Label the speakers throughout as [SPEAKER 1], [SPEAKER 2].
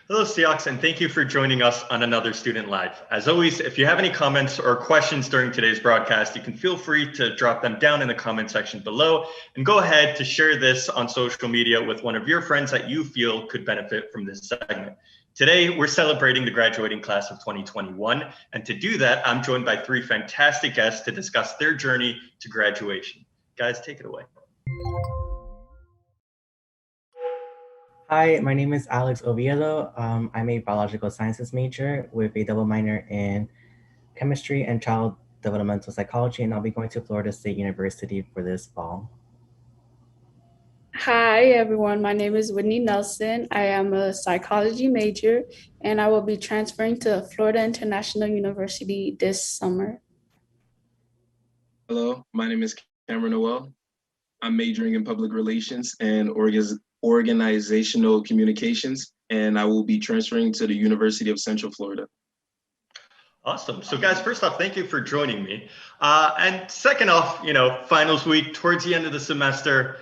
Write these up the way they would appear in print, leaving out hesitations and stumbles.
[SPEAKER 1] Hello, Seahawks, and thank you for joining us on another Student Live. As always, if you have any comments or questions during today's broadcast, you can feel free to drop them down in the comment section below, and go ahead to share this on social media with one of your friends that you feel could benefit from this segment. Today, we're celebrating the graduating class of 2021, and to do that, I'm joined by three fantastic guests to discuss their journey to graduation. Guys, take it away.
[SPEAKER 2] Hi, my name is Alex Oviedo. I'm a biological sciences major with a double minor in chemistry and child developmental psychology, and I'll be going to Florida State University for this fall.
[SPEAKER 3] Hi, everyone. My name is Whitney Nelson. I am a psychology major, and I will be transferring to Florida International University this summer.
[SPEAKER 4] Hello, my name is Cameron Noel. I'm majoring in public relations and organizational communications, and I will be transferring to the University of Central Florida.
[SPEAKER 1] Awesome. So, guys, first off, thank you for joining me. And second off, finals week towards the end of the semester.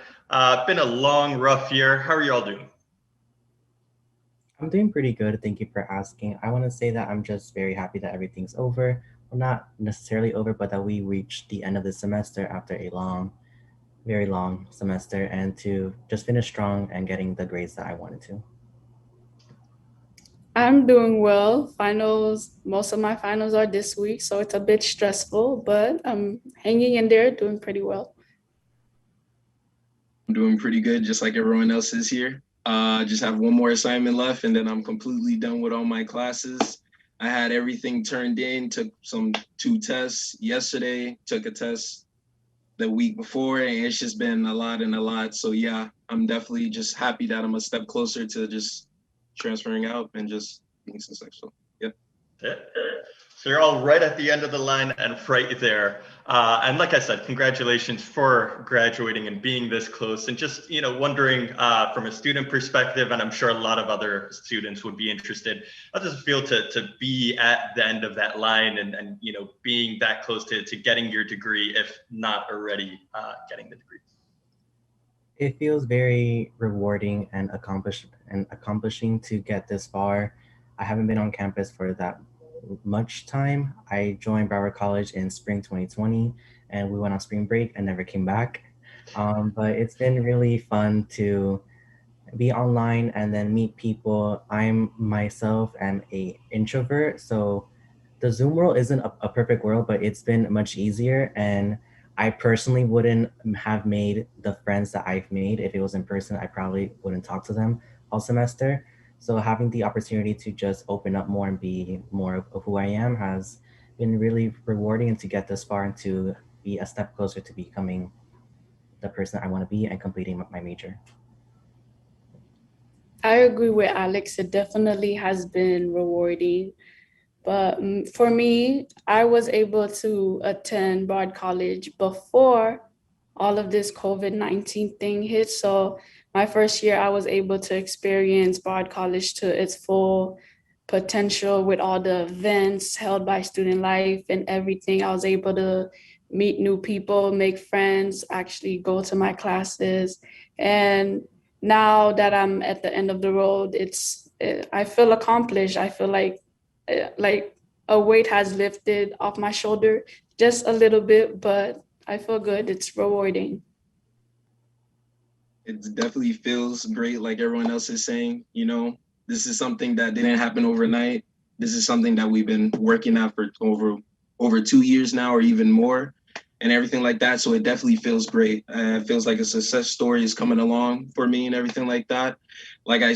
[SPEAKER 1] Been a long, rough year. How are you all doing?
[SPEAKER 2] I'm doing pretty good. Thank you for asking. I want to say that I'm just very happy that everything's over. Well, not necessarily over, but that we reached the end of the semester after a long, very long semester and to just finish strong and getting the grades that I wanted to.
[SPEAKER 3] I'm doing well. Most of my finals are this week, so it's a bit stressful, but I'm hanging in there, doing pretty well.
[SPEAKER 4] I'm doing pretty good, just like everyone else is here. I just have one more assignment left, and then I'm completely done with all my classes. I had everything turned in, took some 2 tests yesterday, took a test the week before, and it's just been a lot and a lot. So yeah, I'm definitely just happy that I'm a step closer to just transferring out and just being successful. Yep.
[SPEAKER 1] Yeah. So you're all right at the end of the line and right there. And like I said, congratulations for graduating and being this close. And just wondering from a student perspective, and I'm sure a lot of other students would be interested. How does it feel to be at the end of that line and being that close to getting your degree, if not already getting the degree?
[SPEAKER 2] It feels very rewarding and accomplishing to get this far. I haven't been on campus for that much time. I joined Broward College in spring 2020, and we went on spring break and never came back. But it's been really fun to be online and then meet people. I'm myself am a introvert, so the Zoom world isn't a perfect world, but it's been much easier. And I personally wouldn't have made the friends that I've made if it was in person. I probably wouldn't talk to them all semester. So having the opportunity to just open up more and be more of who I am has been really rewarding, and to get this far and to be a step closer to becoming the person I want to be and completing my major.
[SPEAKER 3] I agree with Alex. It definitely has been rewarding. But for me, I was able to attend Bard College before all of this COVID-19 thing hit. So my first year, I was able to experience Bard College to its full potential with all the events held by Student Life and everything. I was able to meet new people, make friends, actually go to my classes. And now that I'm at the end of the road, I feel accomplished. I feel like a weight has lifted off my shoulder just a little bit, but I feel good. It's rewarding.
[SPEAKER 4] It definitely feels great, like everyone else is saying. This is something that didn't happen overnight. This is something that we've been working at for over 2 years now, or even more, and everything like that. So it definitely feels great. It feels like a success story is coming along for me and everything like that. Like I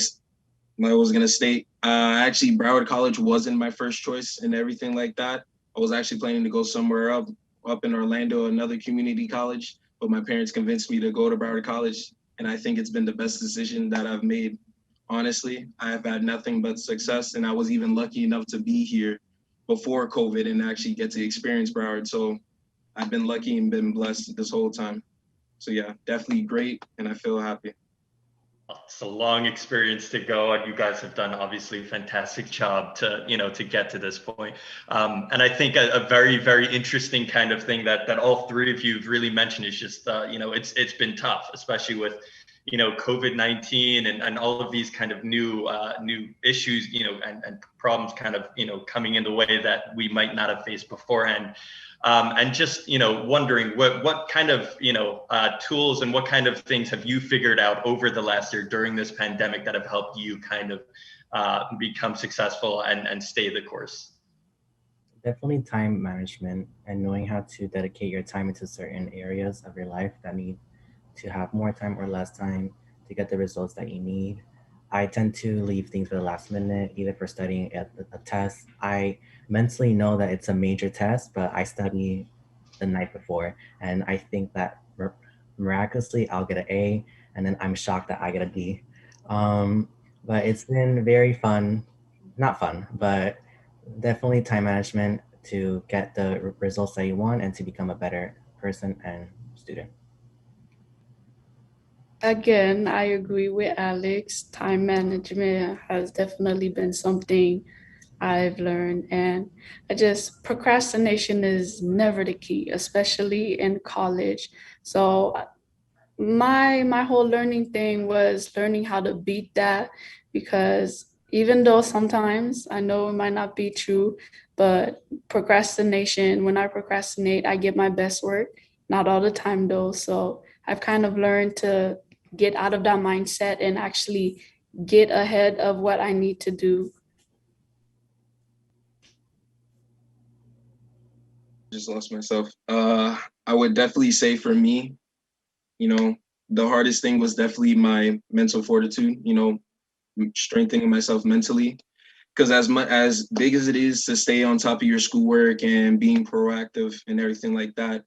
[SPEAKER 4] was gonna state, actually, Broward College wasn't my first choice and everything like that. I was actually planning to go somewhere up in Orlando, another community college, but my parents convinced me to go to Broward College, and I think it's been the best decision that I've made. Honestly, I have had nothing but success, and I was even lucky enough to be here before COVID and actually get to experience Broward. So I've been lucky and been blessed this whole time. So yeah, definitely great, and I feel happy.
[SPEAKER 1] It's a long experience to go, and you guys have done obviously a fantastic job to get to this point. And I think a very very interesting kind of thing that all three of you have really mentioned is just it's been tough, especially with COVID-19 and all of these kind of new issues and problems kind of coming in the way that we might not have faced beforehand. And just wondering what kind of tools and what kind of things have you figured out over the last year during this pandemic that have helped you kind of become successful and stay the course?
[SPEAKER 2] Definitely time management and knowing how to dedicate your time into certain areas of your life that need to have more time or less time to get the results that you need. I tend to leave things for the last minute, either for studying at a test. I mentally know that it's a major test, but I study the night before, and I think that miraculously I'll get an A, and then I'm shocked that I get a D. Um, but it's been very fun, not fun, but definitely time management to get the results that you want and to become a better person and student.
[SPEAKER 3] Again, I agree with Alex. Time management has definitely been something I've learned, and I just procrastination is never the key, especially in college. So my whole learning thing was learning how to beat that, because even though sometimes I know it might not be true, but procrastination, when I procrastinate, I get my best work. Not all the time though. So I've kind of learned to get out of that mindset and actually get ahead of what I need to do.
[SPEAKER 4] Just lost myself. I would definitely say for me, you know, the hardest thing was definitely my mental fortitude, strengthening myself mentally. Because as much as big as it is to stay on top of your schoolwork and being proactive and everything like that,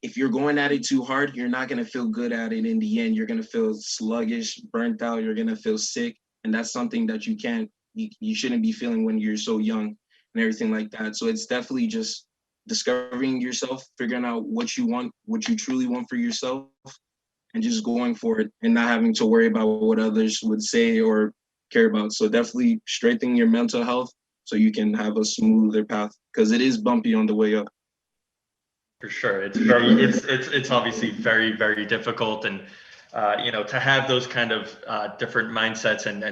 [SPEAKER 4] if you're going at it too hard, you're not gonna feel good at it in the end. You're gonna feel sluggish, burnt out, you're gonna feel sick. And that's something that you shouldn't be feeling when you're so young and everything like that. So it's definitely just discovering yourself, figuring out what you want, what you truly want for yourself, and just going for it and not having to worry about what others would say or care about. So definitely strengthening your mental health so you can have a smoother path, because it is bumpy on the way up.
[SPEAKER 1] For sure, it's obviously very difficult, and to have those kind of different mindsets, and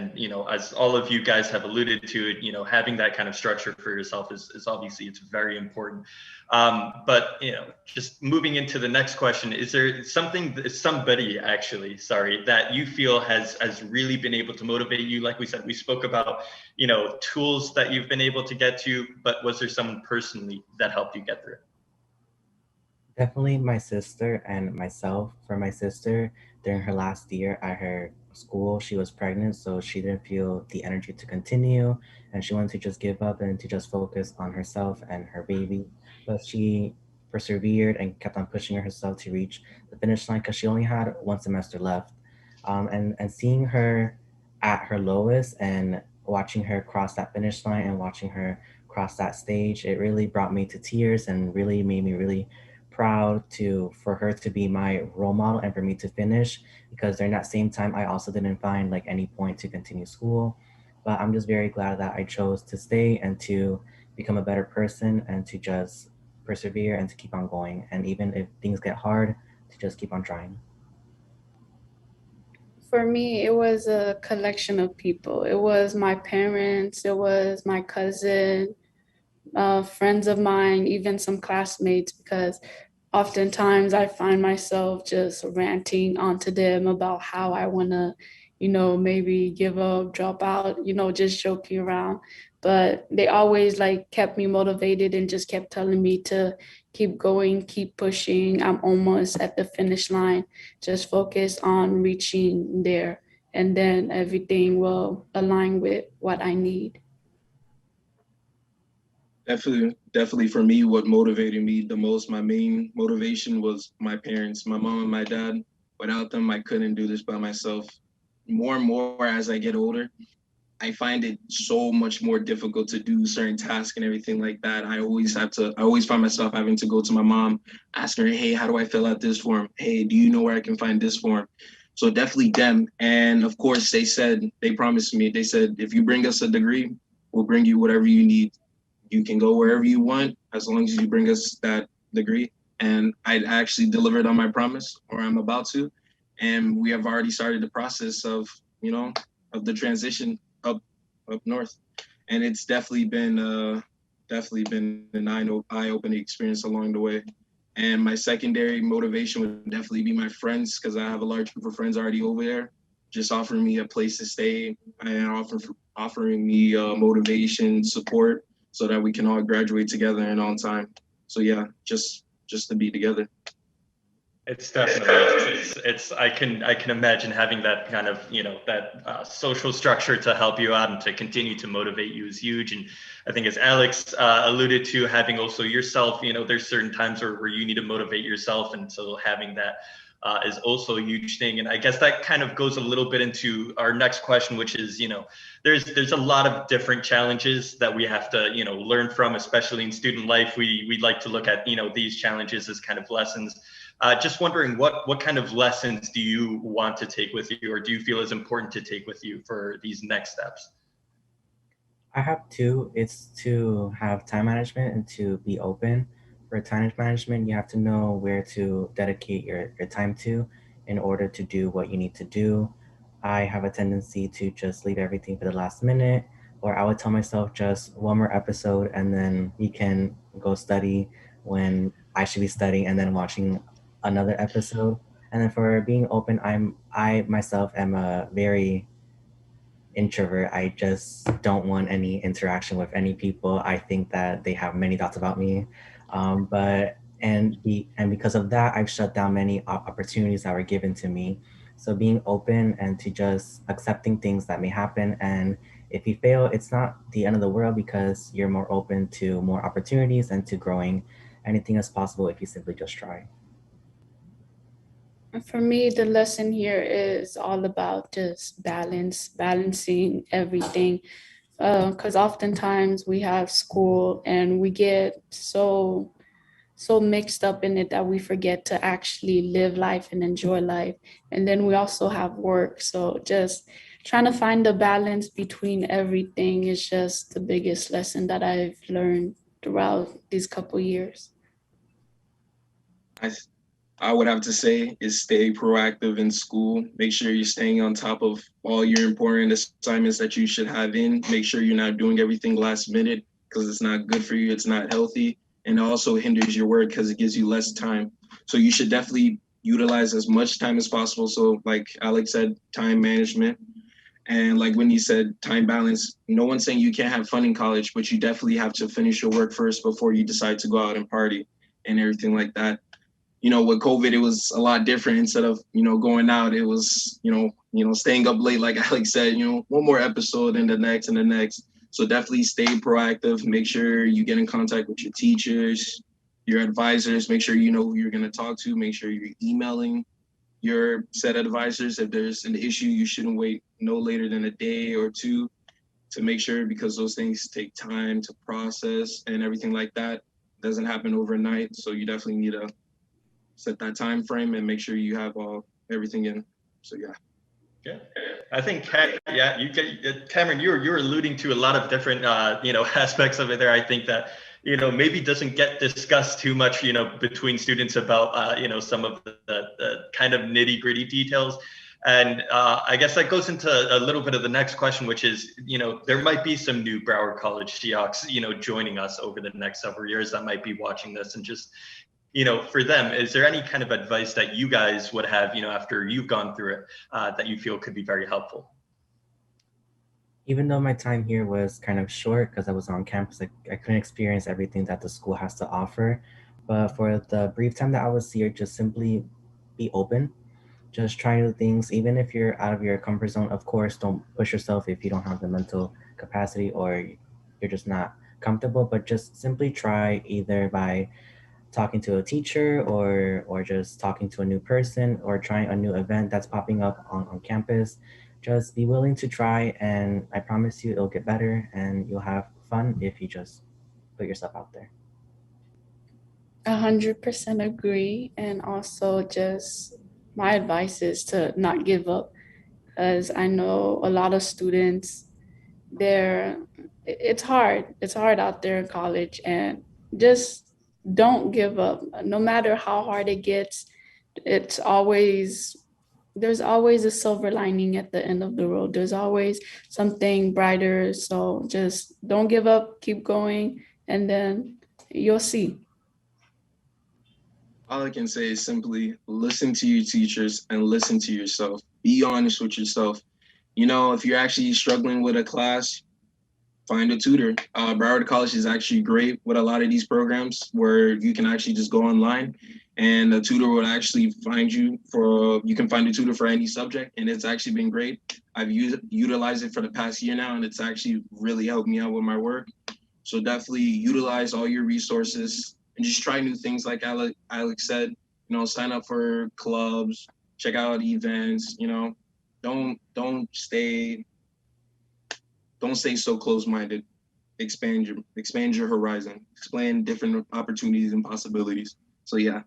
[SPEAKER 1] as all of you guys have alluded to, having that kind of structure for yourself is obviously it's very important. But just moving into the next question, is there somebody actually, sorry, that you feel has really been able to motivate you? Like we said, we spoke about tools that you've been able to get to, but was there someone personally that helped you get through?
[SPEAKER 2] Definitely my sister and myself. For my sister, during her last year at her school, she was pregnant, so she didn't feel the energy to continue, and she wanted to just give up and to just focus on herself and her baby. But she persevered and kept on pushing herself to reach the finish line because she only had one semester left. And seeing her at her lowest and watching her cross that finish line and watching her cross that stage, it really brought me to tears and really made me really proud to for her to be my role model and for me to finish, because during that same time I also didn't find like any point to continue school. But I'm just very glad that I chose to stay and to become a better person and to just persevere and to keep on going, and even if things get hard, to just keep on trying.
[SPEAKER 3] For me, it was a collection of people. It was my parents, it was my cousin, friends of mine, even some classmates, because oftentimes I find myself just ranting onto them about how I want to, maybe give up, drop out, just joking around. But they always like kept me motivated and just kept telling me to keep going, keep pushing. I'm almost at the finish line. Just focus on reaching there, and then everything will align with what I need.
[SPEAKER 4] Definitely for me, what motivated me the most, my main motivation was my parents, my mom and my dad. Without them, I couldn't do this by myself. More and more as I get older, I find it so much more difficult to do certain tasks and everything like that. I always find myself having to go to my mom, ask her, hey, how do I fill out this form? Hey, do you know where I can find this form? So definitely them. And of course, they promised me, they said, if you bring us a degree, we'll bring you whatever you need. You can go wherever you want as long as you bring us that degree. And I actually delivered on my promise, or I'm about to. And we have already started the process of the transition up north. And it's definitely been an eye-opening experience along the way. And my secondary motivation would definitely be my friends, because I have a large group of friends already over there, just offering me a place to stay and offering me motivation, support, so that we can all graduate together and on time. So yeah, just to be together.
[SPEAKER 1] It's definitely it's I can imagine having that kind of that social structure to help you out and to continue to motivate you is huge. And I think as Alex alluded to, having also yourself, there's certain times where you need to motivate yourself, and so having that is also a huge thing. And I guess that kind of goes a little bit into our next question, which is there's a lot of different challenges that we have to learn from, especially in student life. We like to look at these challenges as kind of lessons. Just wondering what kind of lessons do you want to take with you, or do you feel is important to take with you for these next steps?
[SPEAKER 2] I have two. It's to have time management and to be open. For time management, you have to know where to dedicate your time to in order to do what you need to do. I have a tendency to just leave everything for the last minute, or I would tell myself just one more episode and then we can go study when I should be studying and then watching another episode. And then for being open, I myself am a very introvert. I just don't want any interaction with any people. I think that they have many thoughts about me, but and because of that, I've shut down many opportunities that were given to me. So being open and to just accepting things that may happen, and if you fail, it's not the end of the world because you're more open to more opportunities and to growing. Anything is possible if you simply just try.
[SPEAKER 3] For me, the lesson here is all about just balancing everything. Because oftentimes we have school and we get so mixed up in it that we forget to actually live life and enjoy life. And then we also have work. So just trying to find the balance between everything is just the biggest lesson that I've learned throughout these couple years.
[SPEAKER 4] I I would have to say is stay proactive in school. Make sure you're staying on top of all your important assignments that you should have in. Make sure you're not doing everything last minute because it's not good for you. It's not healthy. And it also hinders your work because it gives you less time. So you should definitely utilize as much time as possible. So like Alex said, time management. And like when you said time balance, no one's saying you can't have fun in college, but you definitely have to finish your work first before you decide to go out and party and everything like that. With COVID, it was a lot different. Instead of, going out, it was, staying up late, like Alex said, one more episode and the next and the next. So definitely stay proactive. Make sure you get in contact with your teachers, your advisors. Make sure you know who you're going to talk to. Make sure you're emailing your set advisors. If there's an issue, you shouldn't wait no later than a day or two to make sure, because those things take time to process and everything like that. It doesn't happen overnight. So you definitely need to set that time frame and make sure you have everything in. So yeah.
[SPEAKER 1] Yeah, I think yeah, you get Cameron. You're alluding to a lot of different aspects of it there. I think that maybe doesn't get discussed too much between students about some of the kind of nitty gritty details. And I guess that goes into a little bit of the next question, which is there might be some new Broward College Seahawks joining us over the next several years that might be watching this, and just for them, is there any kind of advice that you guys would have, after you've gone through it, that you feel could be very helpful?
[SPEAKER 2] Even though my time here was kind of short because I was on campus, I couldn't experience everything that the school has to offer. But for the brief time that I was here, just simply be open. Just try new things, even if you're out of your comfort zone. Of course, don't push yourself if you don't have the mental capacity or you're just not comfortable, but just simply try either by talking to a teacher or just talking to a new person or trying a new event that's popping up on campus. Just be willing to try and I promise you it'll get better and you'll have fun if you just put yourself out there.
[SPEAKER 3] 100% agree. And also, just my advice is to not give up, as I know a lot of students, they're it's hard out there in college, and just don't give up. No matter how hard it gets, it's always there's always a silver lining at the end of the road. There's always something brighter. So just don't give up, keep going, and then you'll see.
[SPEAKER 4] All I can say is simply listen to your teachers and listen to yourself. Be honest with yourself. If you're actually struggling with a class, find a tutor. Broward College is actually great with a lot of these programs where you can actually just go online and a tutor will actually you can find a tutor for any subject, and it's actually been great. I've utilized it for the past year now, and it's actually really helped me out with my work. So definitely utilize all your resources and just try new things like Alex said, sign up for clubs, check out events, don't stay so close-minded. Expand your horizon, expand different opportunities and possibilities. So yeah,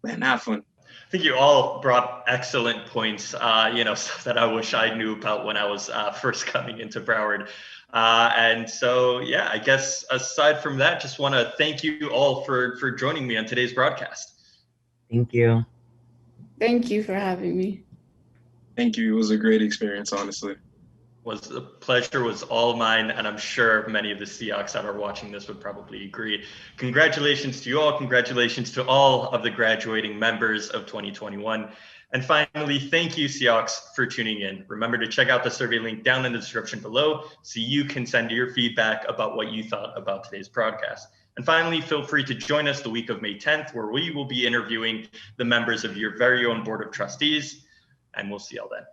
[SPEAKER 4] man, have fun.
[SPEAKER 1] I think you all brought excellent points, stuff that I wish I knew about when I was first coming into Broward. And so, yeah, I guess aside from that, just want to thank you all for joining me on today's broadcast.
[SPEAKER 2] Thank you.
[SPEAKER 3] Thank you for having me.
[SPEAKER 4] Thank you. It was a great experience, honestly.
[SPEAKER 1] The pleasure was all mine, and I'm sure many of the Seahawks that are watching this would probably agree. Congratulations to you all. Congratulations to all of the graduating members of 2021. And finally, thank you, Seahawks, for tuning in. Remember to check out the survey link down in the description below so you can send your feedback about what you thought about today's broadcast. And finally, feel free to join us the week of May 10th, where we will be interviewing the members of your very own Board of Trustees, and we'll see y'all then.